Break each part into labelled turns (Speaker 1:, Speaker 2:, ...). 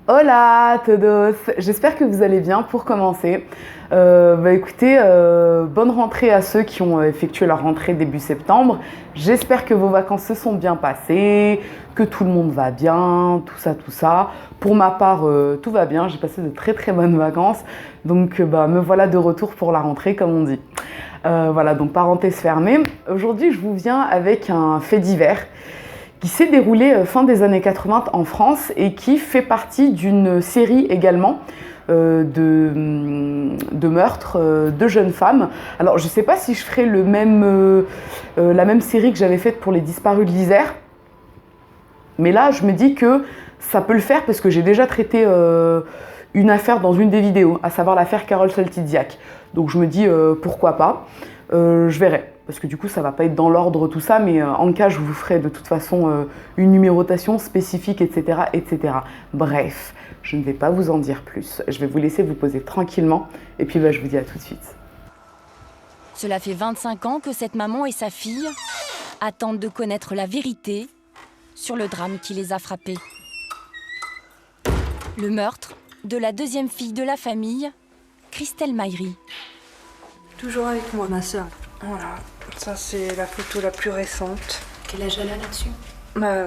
Speaker 1: Hola a todos, j'espère que vous allez bien. Pour commencer, écoutez, bonne rentrée à ceux qui ont effectué leur rentrée début septembre. J'espère que vos vacances se sont bien passées, que tout le monde va bien, tout ça, tout ça. Pour ma part, tout va bien, j'ai passé de très très bonnes vacances, donc me voilà de retour pour la rentrée comme on dit. Voilà, donc parenthèse fermée. Aujourd'hui, je vous viens avec un fait divers qui s'est déroulé fin des années 80 en France et qui fait partie d'une série également de meurtres de jeunes femmes. Alors je ne sais pas si je ferai la même série que j'avais faite pour les disparus de l'Isère, mais là je me dis que ça peut le faire parce que j'ai déjà traité une affaire dans une des vidéos, à savoir l'affaire Carole Soltysiak. Donc je me dis pourquoi pas, je verrai. Parce que du coup ça va pas être dans l'ordre tout ça, mais en cas je vous ferai de toute façon une numérotation spécifique, etc., etc. Bref, je ne vais pas vous en dire plus. Je vais vous laisser vous poser tranquillement et puis je vous dis à tout de suite.
Speaker 2: Cela fait 25 ans que cette maman et sa fille attendent de connaître la vérité sur le drame qui les a frappés. Le meurtre de la deuxième fille de la famille, Christelle Mayri.
Speaker 3: Toujours avec moi, ma sœur. Voilà, ça c'est la photo la plus récente.
Speaker 4: Quel âge elle a là-dessus?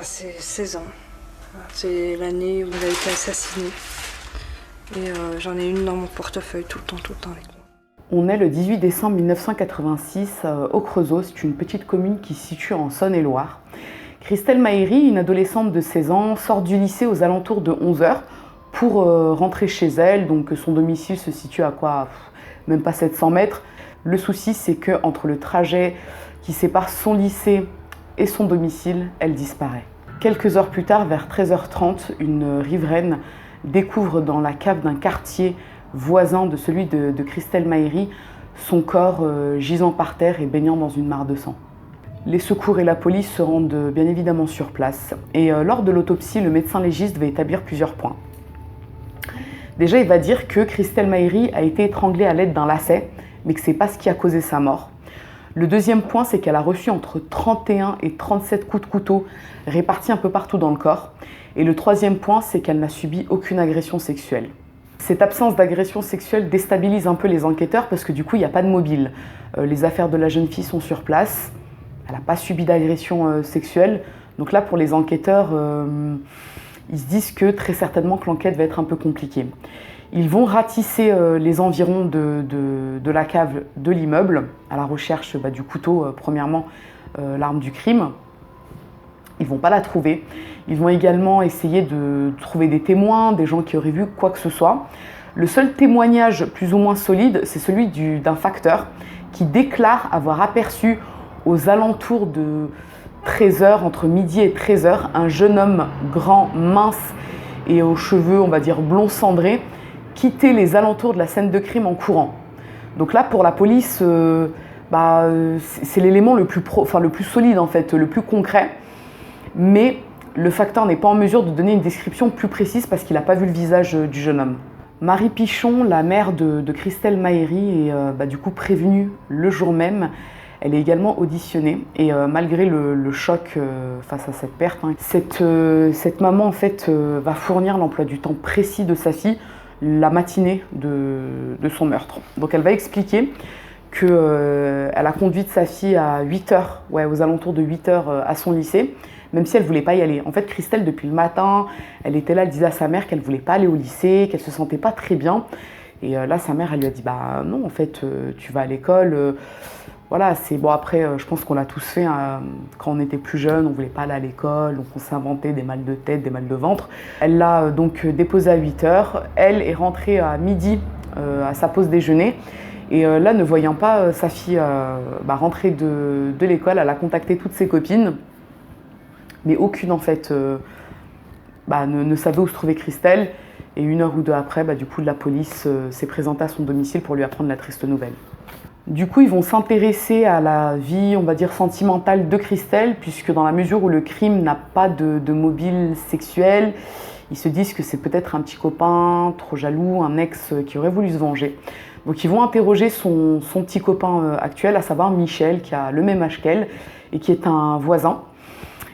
Speaker 3: C'est 16 ans. C'est l'année où elle a été assassinée. Et j'en ai une dans mon portefeuille tout le temps avec moi.
Speaker 1: On est le 18 décembre 1986 au Creusot, c'est une petite commune qui se situe en Saône-et-Loire. Christelle Mayri, une adolescente de 16 ans, sort du lycée aux alentours de 11h pour rentrer chez elle. Donc son domicile se situe à quoi? Même pas 700 mètres. Le souci, c'est qu'entre le trajet qui sépare son lycée et son domicile, elle disparaît. Quelques heures plus tard, vers 13h30, une riveraine découvre dans la cave d'un quartier voisin de celui de Christelle Mayri son corps gisant par terre et baignant dans une mare de sang. Les secours et la police se rendent bien évidemment sur place. Et lors de l'autopsie, le médecin légiste va établir plusieurs points. Déjà, il va dire que Christelle Mayri a été étranglée à l'aide d'un lacet, mais que ce n'est pas ce qui a causé sa mort. Le deuxième point, c'est qu'elle a reçu entre 31 et 37 coups de couteau répartis un peu partout dans le corps. Et le troisième point, c'est qu'elle n'a subi aucune agression sexuelle. Cette absence d'agression sexuelle déstabilise un peu les enquêteurs parce que du coup, il n'y a pas de mobile. Les affaires de la jeune fille sont sur place. Elle n'a pas subi d'agression sexuelle. Donc là, pour les enquêteurs, ils se disent que très certainement que l'enquête va être un peu compliquée. Ils vont ratisser les environs de la cave de l'immeuble à la recherche du couteau, premièrement l'arme du crime. Ils ne vont pas la trouver. Ils vont également essayer de trouver des témoins, des gens qui auraient vu quoi que ce soit. Le seul témoignage plus ou moins solide, c'est celui d'un facteur qui déclare avoir aperçu aux alentours de 13h, entre midi et 13h, un jeune homme grand, mince et aux cheveux, on va dire, blond cendré, quitter les alentours de la scène de crime en courant. Donc là, pour la police, c'est l'élément le plus solide, en fait, le plus concret. Mais le facteur n'est pas en mesure de donner une description plus précise parce qu'il n'a pas vu le visage du jeune homme. Marie Pichon, la mère de Christelle Mayri, est du coup prévenue le jour même. Elle est également auditionnée et malgré le choc face à cette perte, cette maman en fait va fournir l'emploi du temps précis de sa fille la matinée de son meurtre. Donc elle va expliquer qu'elle a conduit sa fille à 8h, aux alentours de 8h à son lycée, même si elle ne voulait pas y aller. En fait, Christelle, depuis le matin, elle était là, elle disait à sa mère qu'elle ne voulait pas aller au lycée, qu'elle ne se sentait pas très bien. Et là, sa mère, elle lui a dit « non, en fait, tu vas à l'école. Voilà, c'est bon. Après, je pense qu'on l'a tous fait quand on était plus jeune, on ne voulait pas aller à l'école, donc on s'inventait des mal de tête, des mal de ventre. Elle l'a donc déposée à 8h. Elle est rentrée à midi à sa pause déjeuner. Et là, ne voyant pas sa fille rentrer de l'école, elle a contacté toutes ses copines, mais aucune en fait ne savait où se trouvait Christelle. Et 1 heure ou 2 après, du coup, la police s'est présentée à son domicile pour lui apprendre la triste nouvelle. Du coup, ils vont s'intéresser à la vie, on va dire, sentimentale de Christelle, puisque dans la mesure où le crime n'a pas de mobile sexuel, ils se disent que c'est peut-être un petit copain trop jaloux, un ex qui aurait voulu se venger. Donc ils vont interroger son petit copain actuel, à savoir Michel, qui a le même âge qu'elle et qui est un voisin.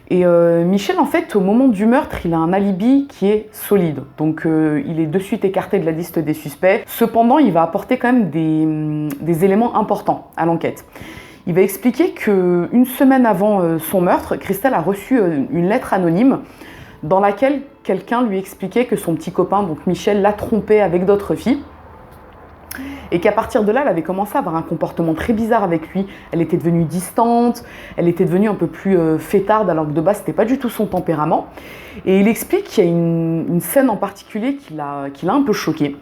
Speaker 1: Et Michel, en fait, au moment du meurtre, il a un alibi qui est solide. Donc, il est de suite écarté de la liste des suspects. Cependant, il va apporter quand même des éléments importants à l'enquête. Il va expliquer qu'une semaine avant son meurtre, Christelle a reçu une lettre anonyme dans laquelle quelqu'un lui expliquait que son petit copain, donc Michel, l'a trompé avec d'autres filles. Et qu'à partir de là, elle avait commencé à avoir un comportement très bizarre avec lui. Elle était devenue distante, elle était devenue un peu plus fêtarde, alors que de base, c'était pas du tout son tempérament. Et il explique qu'il y a une scène en particulier qui l'a un peu choqué.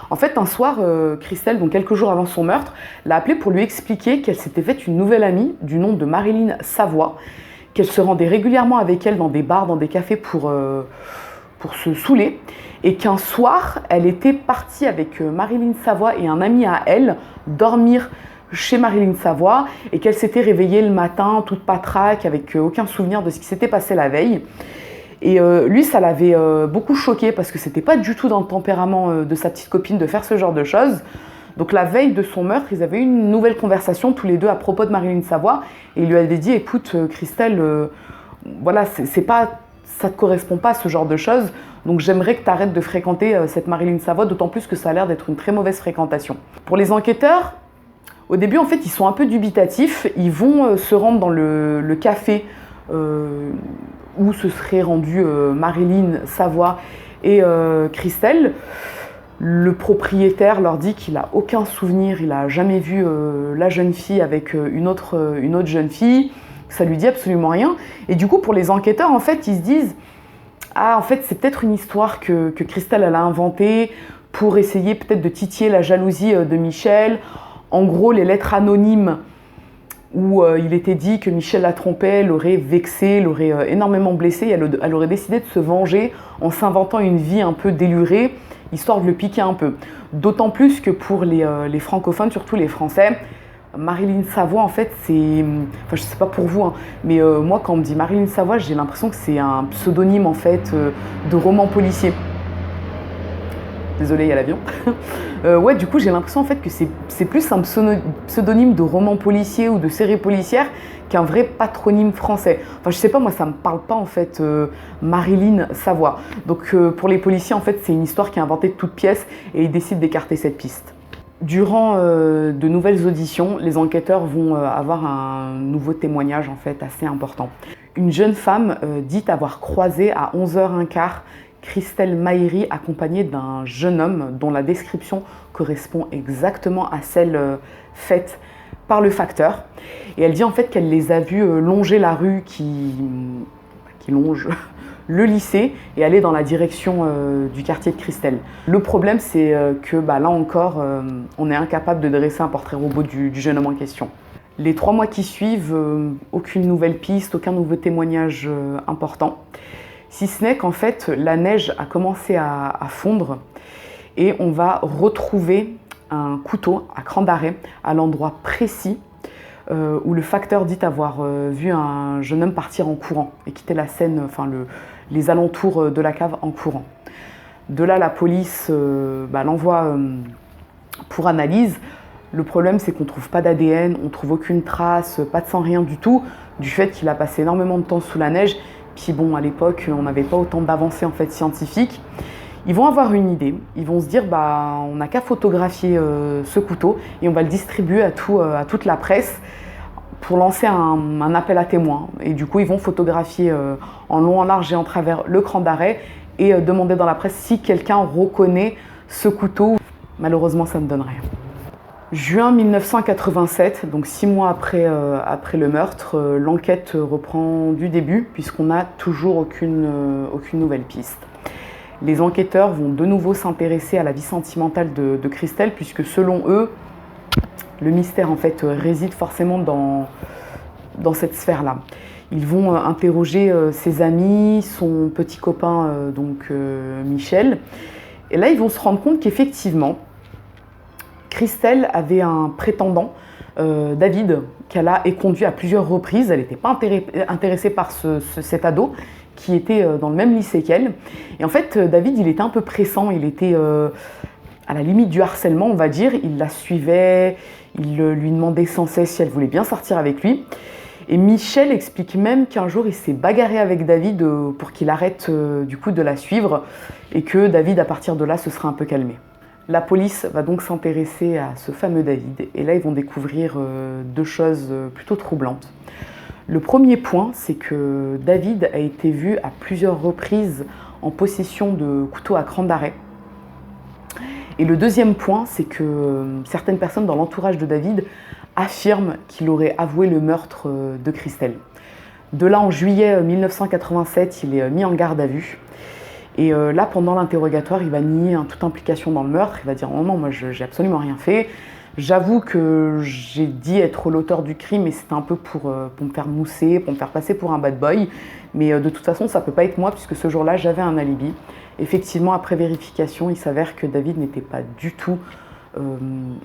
Speaker 1: En fait, un soir, Christelle, donc quelques jours avant son meurtre, l'a appelé pour lui expliquer qu'elle s'était faite une nouvelle amie du nom de Marilyn Savoie, qu'elle se rendait régulièrement avec elle dans des bars, dans des cafés pour se saouler. Et qu'un soir, elle était partie avec Marilyn Savoie et un ami à elle dormir chez Marilyn Savoie et qu'elle s'était réveillée le matin toute patraque avec aucun souvenir de ce qui s'était passé la veille. Et lui, ça l'avait beaucoup choqué parce que c'était pas du tout dans le tempérament de sa petite copine de faire ce genre de choses. Donc la veille de son meurtre, ils avaient eu une nouvelle conversation tous les deux à propos de Marilyn Savoie et il lui avait dit « Écoute, Christelle, voilà, ça te correspond pas à ce genre de choses. Donc j'aimerais que tu arrêtes de fréquenter cette Marilyn Savoie, d'autant plus que ça a l'air d'être une très mauvaise fréquentation. » Pour les enquêteurs, au début, en fait, ils sont un peu dubitatifs. Ils vont se rendre dans le café où se seraient rendus Marilyn Savoie et Christelle. Le propriétaire leur dit qu'il n'a aucun souvenir, il n'a jamais vu la jeune fille avec une autre jeune fille. Ça lui dit absolument rien. Et du coup, pour les enquêteurs, en fait, ils se disent « Ah, en fait, c'est peut-être une histoire que Christelle elle a inventée pour essayer peut-être de titiller la jalousie de Michel. En gros, les lettres anonymes où il était dit que Michel la trompait, l'aurait vexée, l'aurait énormément blessée. Elle aurait décidé de se venger en s'inventant une vie un peu délurée, histoire de le piquer un peu. D'autant plus que pour les francophones, surtout les Français, Marilyn Savoie, en fait, c'est... Enfin, je sais pas pour vous, hein, mais moi, quand on me dit Marilyn Savoie, j'ai l'impression que c'est un pseudonyme, en fait, de roman policier. Désolée, il y a l'avion. Ouais, du coup, j'ai l'impression, en fait, que c'est plus un pseudonyme de roman policier ou de série policière qu'un vrai patronyme français. Enfin, je sais pas, moi, ça me parle pas, en fait, Marilyn Savoie. Donc, pour les policiers, en fait, c'est une histoire qui est inventée de toutes pièces et ils décident d'écarter cette piste. Durant de nouvelles auditions, les enquêteurs vont avoir un nouveau témoignage en fait assez important. Une jeune femme dit avoir croisé à 11h15 Christelle Maïri accompagnée d'un jeune homme dont la description correspond exactement à celle faite par le facteur. Et elle dit en fait qu'elle les a vus longer la rue qui longe le lycée et aller dans la direction du quartier de Christelle. Le problème, c'est que là encore, on est incapable de dresser un portrait robot du jeune homme en question. Les 3 mois qui suivent, aucune nouvelle piste, aucun nouveau témoignage important. Si ce n'est qu'en fait, la neige a commencé à fondre et on va retrouver un couteau à cran d'arrêt à l'endroit précis où le facteur dit avoir vu un jeune homme partir en courant et quitter la scène, enfin les alentours de la cave en courant. De là, la police l'envoie pour analyse. Le problème, c'est qu'on ne trouve pas d'ADN, on ne trouve aucune trace, pas de sang, rien du tout, du fait qu'il a passé énormément de temps sous la neige. Puis bon, à l'époque, on n'avait pas autant d'avancées en fait scientifiques. Ils vont avoir une idée, ils vont se dire on n'a qu'à photographier ce couteau et on va le distribuer à toute la presse pour lancer un appel à témoins. Et du coup, ils vont photographier en long, en large et en travers le cran d'arrêt et demander dans la presse si quelqu'un reconnaît ce couteau. Malheureusement, ça ne donne rien. Juin 1987, donc 6 mois après le meurtre, l'enquête reprend du début puisqu'on n'a toujours aucune nouvelle piste. Les enquêteurs vont de nouveau s'intéresser à la vie sentimentale de Christelle puisque selon eux, le mystère en fait réside forcément dans cette sphère-là. Ils vont interroger ses amis, son petit copain Michel. Et là, ils vont se rendre compte qu'effectivement, Christelle avait un prétendant, David, qu'elle a éconduit à plusieurs reprises. Elle n'était pas intéressée par cet ado qui était dans le même lycée qu'elle. Et en fait, David, il était un peu pressant. Il était à la limite du harcèlement, on va dire. Il la suivait, il lui demandait sans cesse si elle voulait bien sortir avec lui. Et Michel explique même qu'un jour il s'est bagarré avec David pour qu'il arrête du coup de la suivre et que David à partir de là se sera un peu calmé. La police va donc s'intéresser à ce fameux David et là ils vont découvrir deux choses plutôt troublantes. Le premier point, c'est que David a été vu à plusieurs reprises en possession de couteaux à cran d'arrêt. Et le deuxième point, c'est que certaines personnes dans l'entourage de David affirment qu'il aurait avoué le meurtre de Christelle. De là, en juillet 1987, il est mis en garde à vue. Et là, pendant l'interrogatoire, il va nier toute implication dans le meurtre. Il va dire « Oh non, moi, j'ai absolument rien fait. J'avoue que j'ai dit être l'auteur du crime, mais c'était un peu pour me faire mousser, pour me faire passer pour un bad boy. Mais de toute façon, ça ne peut pas être moi, puisque ce jour-là, j'avais un alibi. » Effectivement, après vérification, il s'avère que David n'était pas du tout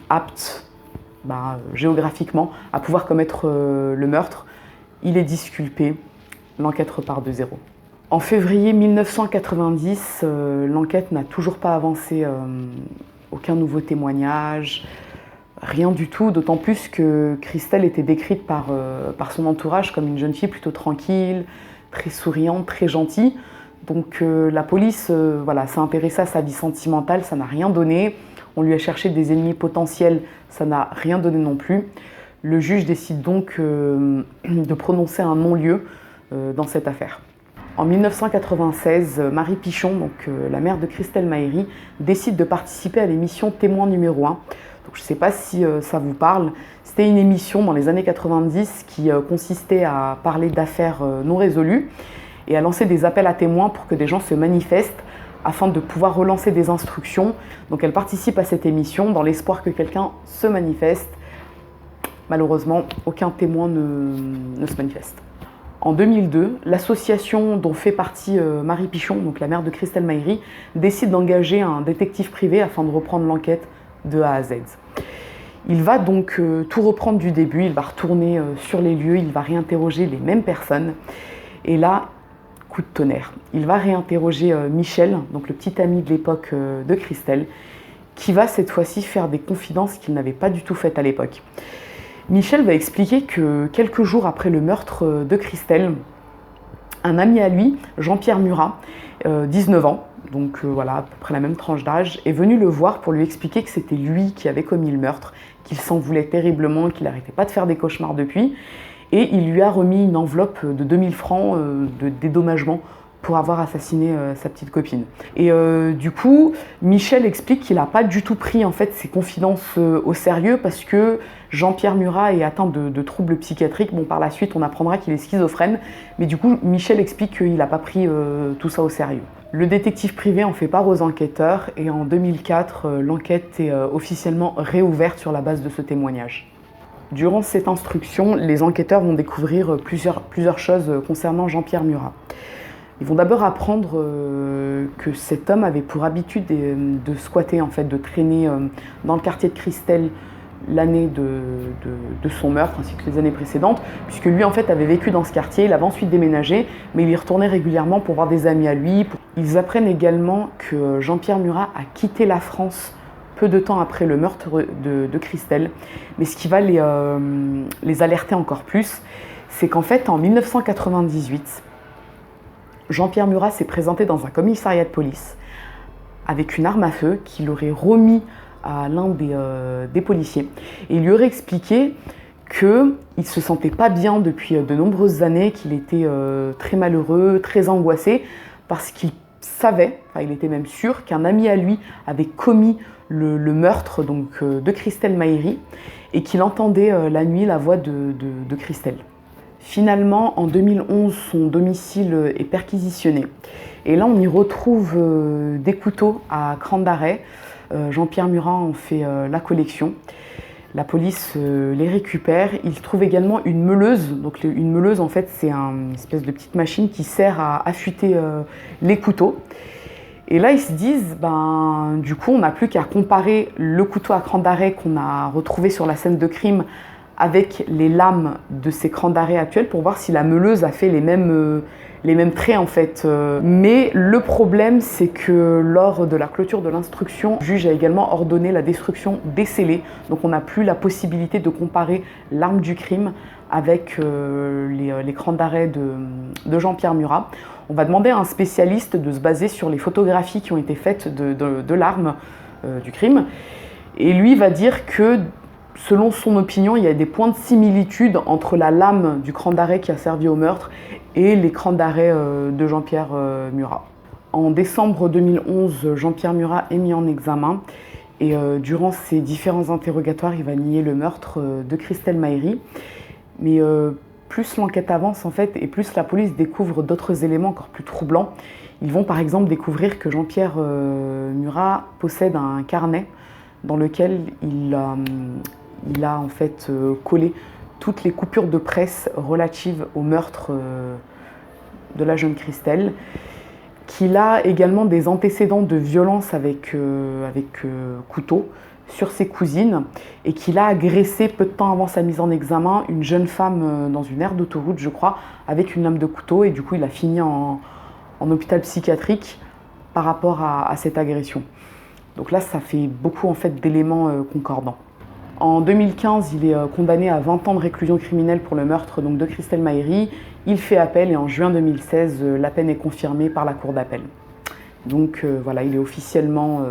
Speaker 1: apte, géographiquement, à pouvoir commettre le meurtre. Il est disculpé. L'enquête repart de zéro. En février 1990, l'enquête n'a toujours pas avancé, aucun nouveau témoignage, rien du tout, d'autant plus que Christelle était décrite par son entourage comme une jeune fille plutôt tranquille, très souriante, très gentille. Donc la police s'est intéressée à sa vie sentimentale, ça n'a rien donné. On lui a cherché des ennemis potentiels, ça n'a rien donné non plus. Le juge décide donc de prononcer un non-lieu dans cette affaire. En 1996, Marie Pichon, donc la mère de Christelle Mahéry, décide de participer à l'émission Témoin numéro 1. Donc, je ne sais pas si ça vous parle. C'était une émission dans les années 90 qui consistait à parler d'affaires non résolues et à lancer des appels à témoins pour que des gens se manifestent afin de pouvoir relancer des instructions. Donc elle participe à cette émission dans l'espoir que quelqu'un se manifeste. Malheureusement, aucun témoin ne se manifeste. En 2002, l'association dont fait partie Marie Pichon, donc la mère de Christelle Mahéry, décide d'engager un détective privé afin de reprendre l'enquête de A à Z. Il va donc tout reprendre du début, il va retourner sur les lieux, il va réinterroger les mêmes personnes. Et là, coup de tonnerre, il va réinterroger Michel, donc le petit ami de l'époque de Christelle, qui va cette fois-ci faire des confidences qu'il n'avait pas du tout faites à l'époque. Michel va expliquer que quelques jours après le meurtre de Christelle, un ami à lui, Jean-Pierre Murat, 19 ans, donc à peu près la même tranche d'âge, est venu le voir pour lui expliquer que c'était lui qui avait commis le meurtre, qu'il s'en voulait terriblement, qu'il n'arrêtait pas de faire des cauchemars depuis, et il lui a remis une enveloppe de 2000 francs de dédommagement pour avoir assassiné sa petite copine. Et du coup, Michel explique qu'il n'a pas du tout pris en fait ses confidences au sérieux parce que Jean-Pierre Murat est atteint de troubles psychiatriques. Bon, par la suite, on apprendra qu'il est schizophrène, mais du coup, Michel explique qu'il n'a pas pris tout ça au sérieux. Le détective privé en fait part aux enquêteurs et en 2004, l'enquête est officiellement réouverte sur la base de ce témoignage. Durant cette instruction, les enquêteurs vont découvrir plusieurs choses concernant Jean-Pierre Murat. Ils vont d'abord apprendre que cet homme avait pour habitude de squatter, en fait, de traîner dans le quartier de Christelle l'année de son meurtre, ainsi que les années précédentes, puisque lui, en fait, avait vécu dans ce quartier, il avait ensuite déménagé, mais il y retournait régulièrement pour voir des amis à lui. Ils apprennent également que Jean-Pierre Murat a quitté la France peu de temps après le meurtre de Christelle, mais ce qui va les alerter encore plus, c'est qu'en fait, en 1998, Jean-Pierre Murat s'est présenté dans un commissariat de police avec une arme à feu qu'il aurait remis à l'un des policiers. Et il lui aurait expliqué qu'il ne se sentait pas bien depuis de nombreuses années, qu'il était très malheureux, très angoissé, parce qu'il savait, enfin il était même sûr, qu'un ami à lui avait commis le meurtre donc, de Christelle Mahéry et qu'il entendait la nuit la voix de Christelle. Finalement, en 2011, son domicile est perquisitionné. Et là, on y retrouve des couteaux à cran d'arrêt. Jean-Pierre Murat en fait la collection. La police les récupère. Il trouve également une meuleuse. Donc, une meuleuse, en fait, c'est une espèce de petite machine qui sert à affûter les couteaux. Et là, ils se disent, du coup, on n'a plus qu'à comparer le couteau à cran d'arrêt qu'on a retrouvé sur la scène de crime avec les lames de ces crans d'arrêt actuels pour voir si la meuleuse a fait les mêmes les mêmes traits en fait. Mais le problème, c'est que lors de la clôture de l'instruction, le juge a également ordonné la destruction des scellés. Donc on n'a plus la possibilité de comparer l'arme du crime avec l'écran d'arrêt de Jean-Pierre Murat. On va demander à un spécialiste de se baser sur les photographies qui ont été faites de l'arme du crime. Et lui va dire que, selon son opinion, il y a des points de similitude entre la lame du cran d'arrêt qui a servi au meurtre et l'écran d'arrêt de Jean-Pierre Murat. En décembre 2011, Jean-Pierre Murat est mis en examen et durant ses différents interrogatoires, il va nier le meurtre de Christelle Mahéry. Mais plus l'enquête avance en fait et plus la police découvre d'autres éléments encore plus troublants. Ils vont par exemple découvrir que Jean-Pierre Murat possède un carnet dans lequel il a en fait collé toutes les coupures de presse relatives au meurtre de la jeune Christelle, qu'il a également des antécédents de violence avec couteau sur ses cousines et qu'il a agressé peu de temps avant sa mise en examen une jeune femme dans une aire d'autoroute, je crois, avec une lame de couteau, et du coup il a fini en hôpital psychiatrique par rapport à cette agression. Donc là, ça fait beaucoup en fait d'éléments concordants. En 2015, il est condamné à 20 ans de réclusion criminelle pour le meurtre donc, de Christelle Mahéry. Il fait appel et en juin 2016, la peine est confirmée par la cour d'appel. Donc voilà, il est officiellement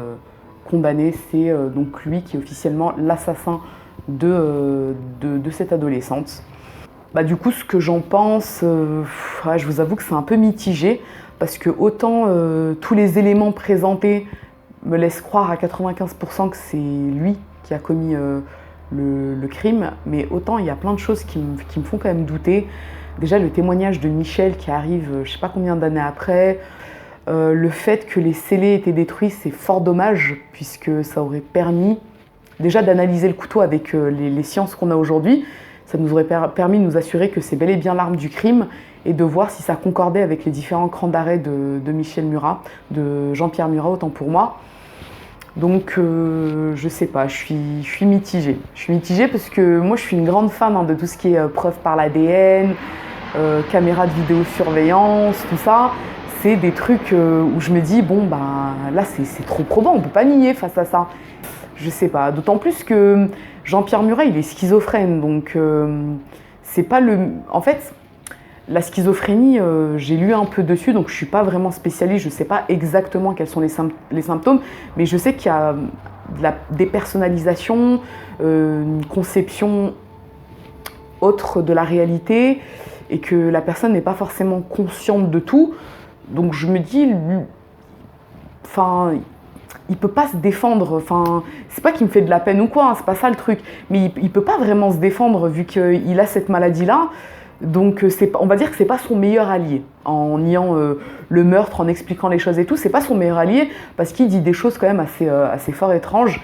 Speaker 1: condamné. C'est donc lui qui est officiellement l'assassin de cette adolescente. Du coup, ce que j'en pense, je vous avoue que c'est un peu mitigé parce que autant tous les éléments présentés me laisse croire à 95% que c'est lui qui a commis le crime, mais autant il y a plein de choses qui me font quand même douter. Déjà le témoignage de Michel qui arrive je sais pas combien d'années après, le fait que les scellés étaient détruits, c'est fort dommage puisque ça aurait permis déjà d'analyser le couteau avec les sciences qu'on a aujourd'hui. Ça nous aurait permis de nous assurer que c'est bel et bien l'arme du crime et de voir si ça concordait avec les différents crans d'arrêt de Michel Murat, de Jean-Pierre Murat, autant pour moi. Donc je sais pas, je suis mitigée. Je suis mitigée parce que moi je suis une grande fan de tout ce qui est preuve par l'ADN, caméra de vidéosurveillance, tout ça. C'est des trucs où je me dis, bon là c'est trop probant, on peut pas nier face à ça. Je sais pas, d'autant plus que Jean-Pierre Murat il est schizophrène, donc c'est pas le... En fait, la schizophrénie, j'ai lu un peu dessus, donc je ne suis pas vraiment spécialiste, je ne sais pas exactement quels sont les symptômes, mais je sais qu'il y a de la dépersonnalisation, une conception autre de la réalité, et que la personne n'est pas forcément consciente de tout. Donc je me dis, il peut pas se défendre, c'est pas qu'il me fait de la peine ou quoi, c'est pas ça le truc, mais il peut pas vraiment se défendre vu qu'il a cette maladie-là. Donc on va dire que c'est pas son meilleur allié. En niant le meurtre, en expliquant les choses et tout, c'est pas son meilleur allié parce qu'il dit des choses quand même assez fort étranges.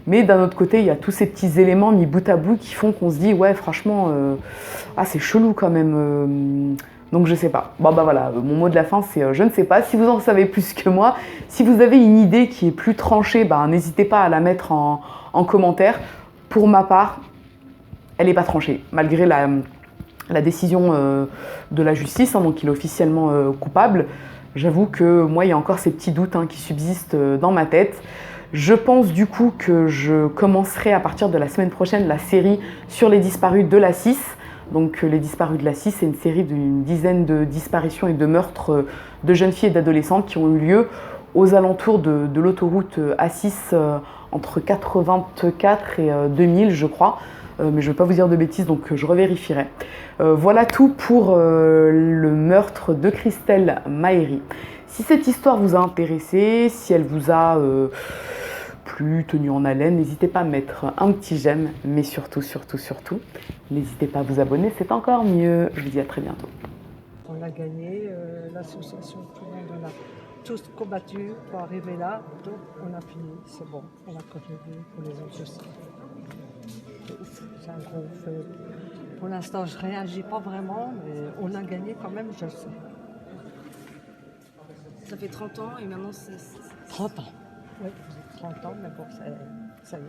Speaker 1: Mais d'un autre côté, il y a tous ces petits éléments mis bout à bout qui font qu'on se dit ouais franchement, c'est chelou quand même. Donc je sais pas. Voilà, mon mot de la fin c'est je ne sais pas. Si vous en savez plus que moi, si vous avez une idée qui est plus tranchée, n'hésitez pas à la mettre en commentaire. Pour ma part, elle n'est pas tranchée, malgré la décision de la justice, donc il est officiellement coupable. J'avoue que moi, il y a encore ces petits doutes qui subsistent dans ma tête. Je pense du coup que je commencerai à partir de la semaine prochaine la série sur les disparus de la 6. Donc les disparus de la 6, c'est une série d'une dizaine de disparitions et de meurtres de jeunes filles et d'adolescentes qui ont eu lieu aux alentours de l'autoroute A6 entre 84 et 2000, je crois. Mais je ne vais pas vous dire de bêtises, donc je revérifierai. Voilà tout pour le meurtre de Christelle Mahéry. Si cette histoire vous a intéressé, si elle vous a plus tenu en haleine, n'hésitez pas à mettre un petit j'aime, mais surtout, n'hésitez pas à vous abonner, c'est encore mieux. Je vous dis à très bientôt.
Speaker 4: On a gagné, l'association, tout le monde, on a tous combattu pour arriver là, donc on a fini, c'est bon, on va continuer pour les autres aussi. C'est un gros fait. Pour l'instant, je ne réagis pas vraiment, mais on a gagné quand même, je le sais.
Speaker 5: Ça fait 30 ans et maintenant c'est...
Speaker 4: 30 ans. Oui, 30 ans, mais bon, ça y est.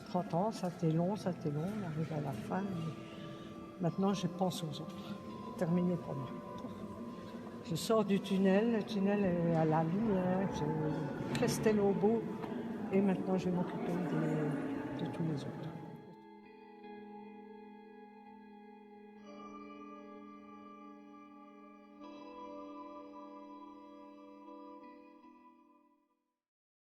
Speaker 4: 30 ans, ça a été long, on arrive à la fin. Maintenant, je pense aux autres. Terminé pour moi. Je sors du tunnel, le tunnel est à la lumière, j'ai Christelle au bout et maintenant je vais m'occuper de tous les autres.